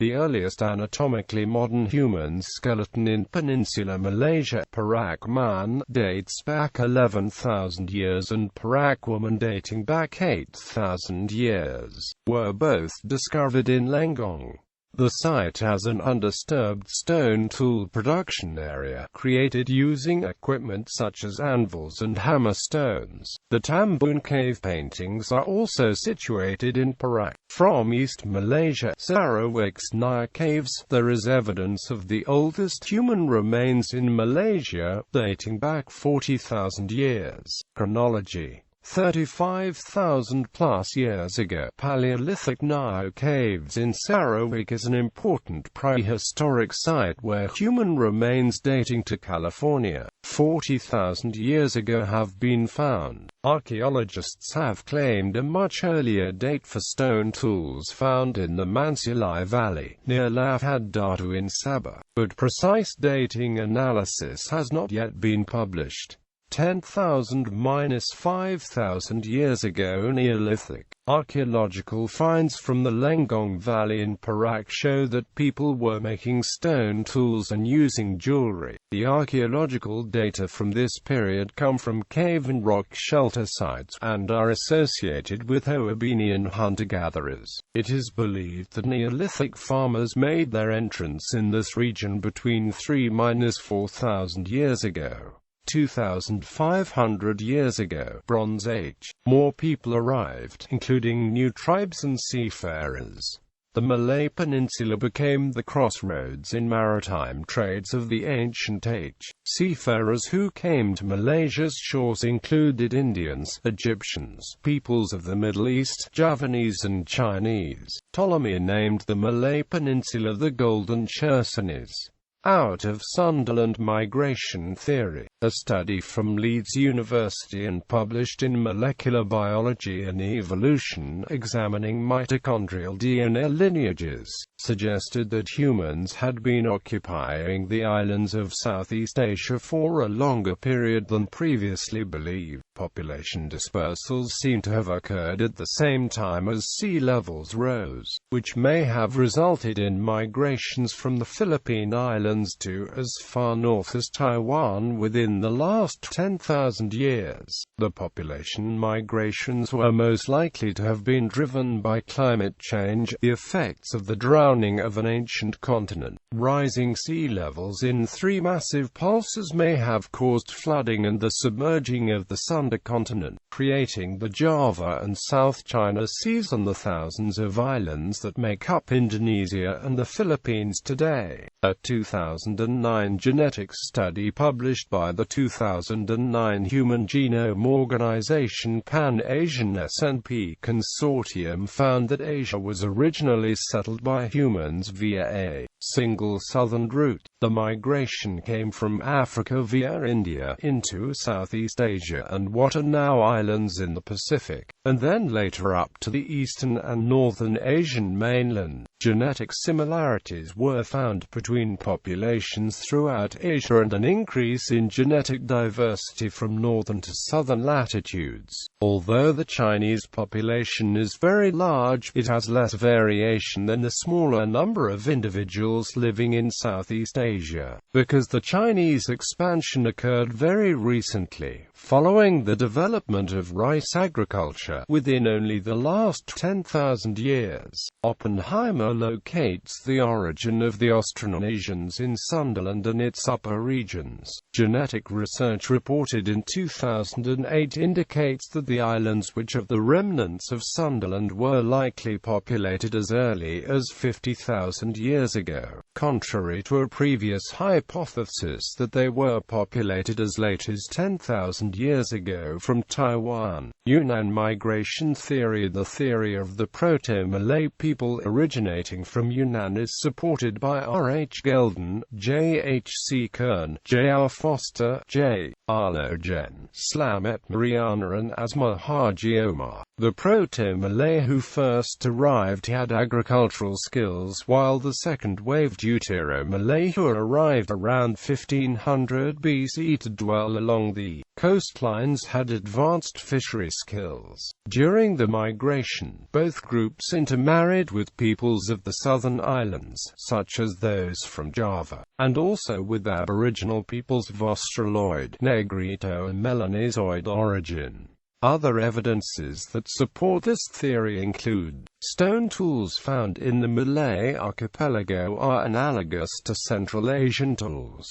The earliest anatomically modern human skeleton in Peninsular Malaysia, Perak Man, dates back 11,000 years and Perak Woman dating back 8,000 years, were both discovered in Lenggong. The site has an undisturbed stone tool production area, created using equipment such as anvils and hammer stones. The Tambun cave paintings are also situated in Perak. From East Malaysia, Sarawak's Schneider caves, there is evidence of the oldest human remains in Malaysia, dating back 40,000 years. Chronology: 35,000 plus years ago. Paleolithic Nile Caves in Sarawak is an important prehistoric site where human remains dating to California 40,000 years ago have been found. Archaeologists have claimed a much earlier date for stone tools found in the Mansulai Valley, near Lafad Datu in Sabah, but precise dating analysis has not yet been published. 10,000–5,000 years ago. Neolithic. Archaeological finds from the Lenggong Valley in Perak show that people were making stone tools and using jewelry. The archaeological data from this period come from cave and rock shelter sites, and are associated with Hoabenian hunter-gatherers. It is believed that Neolithic farmers made their entrance in this region between 3–4,000 years ago. 2,500 years ago, Bronze Age, more people arrived, including new tribes and seafarers. The Malay Peninsula became the crossroads in maritime trades of the ancient age. Seafarers who came to Malaysia's shores included Indians, Egyptians, peoples of the Middle East, Javanese and Chinese. Ptolemy named the Malay Peninsula the Golden Chersonese. Out of Sunderland Migration Theory, a study from Leeds University and published in Molecular Biology and Evolution examining mitochondrial DNA lineages, suggested that humans had been occupying the islands of Southeast Asia for a longer period than previously believed. Population dispersals seem to have occurred at the same time as sea levels rose, which may have resulted in migrations from the Philippine Islands to as far north as Taiwan within the last 10,000 years. The population migrations were most likely to have been driven by climate change, the effects of the drowning of an ancient continent. Rising sea levels in 3 massive pulses may have caused flooding and the submerging of the subcontinent, creating the Java and South China Seas and the thousands of islands that make up Indonesia and the Philippines today. A 2009 genetics study published by the 2009 Human Genome Organization Pan-Asian SNP Consortium found that Asia was originally settled by humans via a single southern route. The migration came from Africa via India into Southeast Asia and what are now islands in the Pacific, and then later up to the eastern and northern Asian mainland. Genetic similarities were found between populations throughout Asia and an increase in genetic diversity from northern to southern latitudes. Although the Chinese population is very large, it has less variation than the smaller number of individuals living in Southeast Asia, because the Chinese expansion occurred very recently, following the development of rice agriculture, within only the last 10,000 years. Oppenheimer locates the origin of the Austronesians in Sunderland and its upper regions. Genetic research reported in 2008 indicates that the islands which are the remnants of Sunderland were likely populated as early as 50,000 years ago, contrary to a previous hypothesis that they were populated as late as 10,000 years ago from Taiwan. Yunnan migration theory. The theory of the Proto-Malay people originating from Yunnan is supported by R. H. Gelden, J. H. C. Kern, J. R. Foster, J. Arlo Jen, Slamet Mariana and Asma Haji Omar. The Proto-Malay who first arrived had agricultural skills, while the second wave Deutero-Malay who arrived around 1500 BC to dwell along the coastlines had advanced fishery skills. During the migration, both groups intermarried with peoples of the southern islands, such as those from Java, and also with Aboriginal peoples of Australoid, Negrito and Melanesoid origin. Other evidences that support this theory include stone tools found in the Malay archipelago are analogous to Central Asian tools.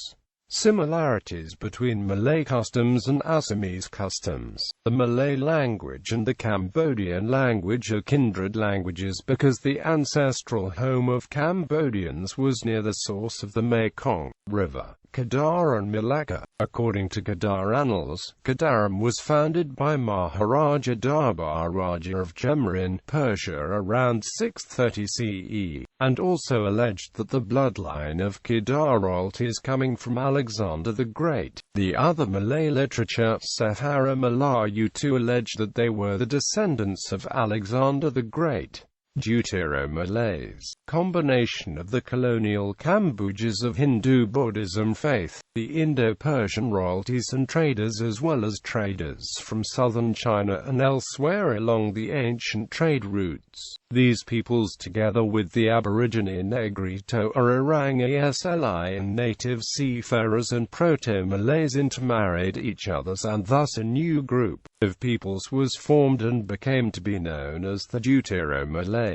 Similarities between Malay customs and Assamese customs. The Malay language and the Cambodian language are kindred languages because the ancestral home of Cambodians was near the source of the Mekong River, Kadarin Melaka. According to Kadar Annals, Kadarin was founded by Maharaja Darbar Raja of Jemrin, Persia around 630 CE, and also alleged that the bloodline of Kedar royalty is coming from Alexander the Great. The other Malay literature, Sahara Melayu, allege that they were the descendants of Alexander the Great. Deutero-Malays, combination of the colonial Kambojas of Hindu-Buddhism faith, the Indo-Persian royalties and traders, as well as traders from southern China and elsewhere along the ancient trade routes. These peoples, together with the Aborigine Negrito, Orang Asli, and native seafarers and Proto-Malays intermarried each other's, and thus a new group of peoples was formed and became to be known as the Deutero-Malays.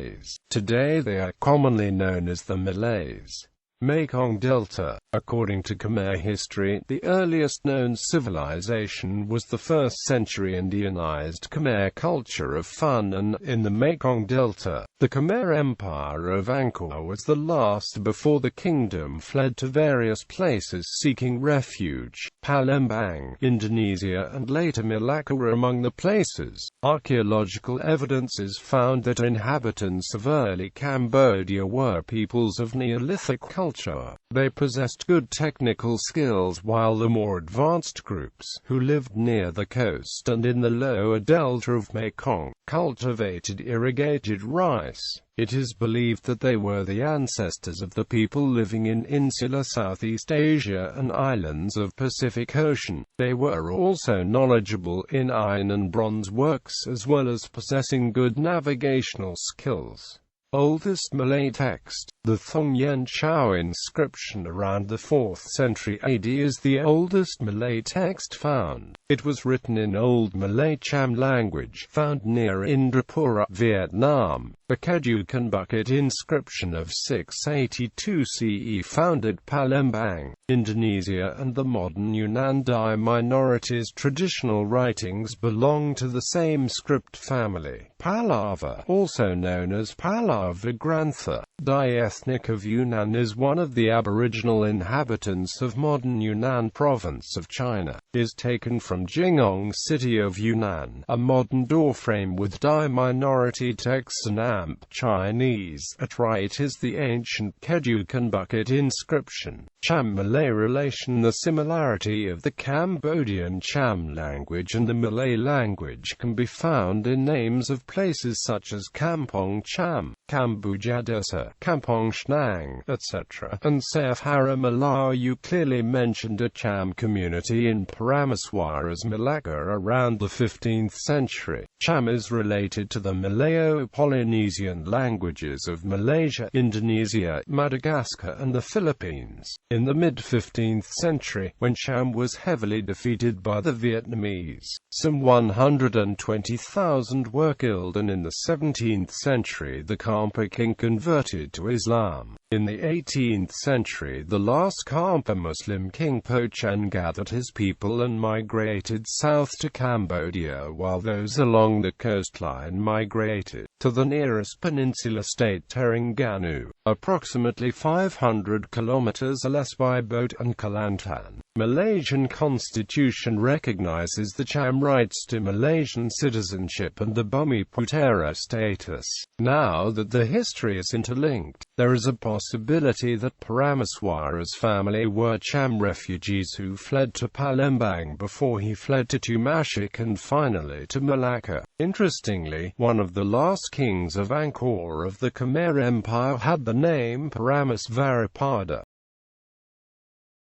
Today they are commonly known as the Malays. Mekong Delta. According to Khmer history, the earliest known civilization was the 1st century Indianized Khmer culture of Funan in the Mekong Delta. The Khmer Empire of Angkor was the last before the kingdom fled to various places seeking refuge. Palembang, Indonesia, and later Malacca were among the places. Archaeological evidences found that inhabitants of early Cambodia were peoples of Neolithic culture. They possessed good technical skills, while the more advanced groups, who lived near the coast and in the lower delta of Mekong, cultivated irrigated rice. It is believed that they were the ancestors of the people living in insular Southeast Asia and islands of Pacific Ocean. They were also knowledgeable in iron and bronze works, as well as possessing good navigational skills. Oldest Malay text. The Thong Yen Chau inscription around the 4th century AD is the oldest Malay text found. It was written in Old Malay Cham language, found near Indrapura, Vietnam. The Kedukan bucket inscription of 682 CE found at Palembang, Indonesia, and the modern Yunnan Dai minorities' traditional writings belong to the same script family. Palava, also known as Palava Grantha, Dai ethnic of Yunnan, is one of the aboriginal inhabitants of modern Yunnan province of China. Is taken from Jingong city of Yunnan, a modern doorframe with Dai minority texts and Amp Chinese. At right is the ancient Kedukan bucket inscription. Cham Malay relation. The similarity of the Cambodian Cham language and the Malay language can be found in names of places such as Kampong Cham, Kambujadesa, Kampong Shnang, etc. and Sahara Melayu clearly mentioned a Cham community in Parameswaras, Malacca around the 15th century. Cham is related to the Malayo-Polynesian languages of Malaysia, Indonesia, Madagascar, and the Philippines. In the mid-15th century, when Cham was heavily defeated by the Vietnamese, some 120,000 were killed, and in the 17th century the Kampa king converted to Islam. In the 18th century the last Kampa Muslim king Po Chen gathered his people and migrated south to Cambodia, while those along the coastline migrated to the nearest peninsula state Terengganu. approximately 500 kilometers or less by boat, and Kelantan. Malaysian constitution recognizes the Cham rights to Malaysian citizenship and the Bumi Putera status. Now that the history is interlinked, there is a possibility that Paramaswara's family were Cham refugees who fled to Palembang before he fled to Tumashik and finally to Malacca. Interestingly, one of the last kings of Angkor of the Khmer Empire had the name Paramasvarapada.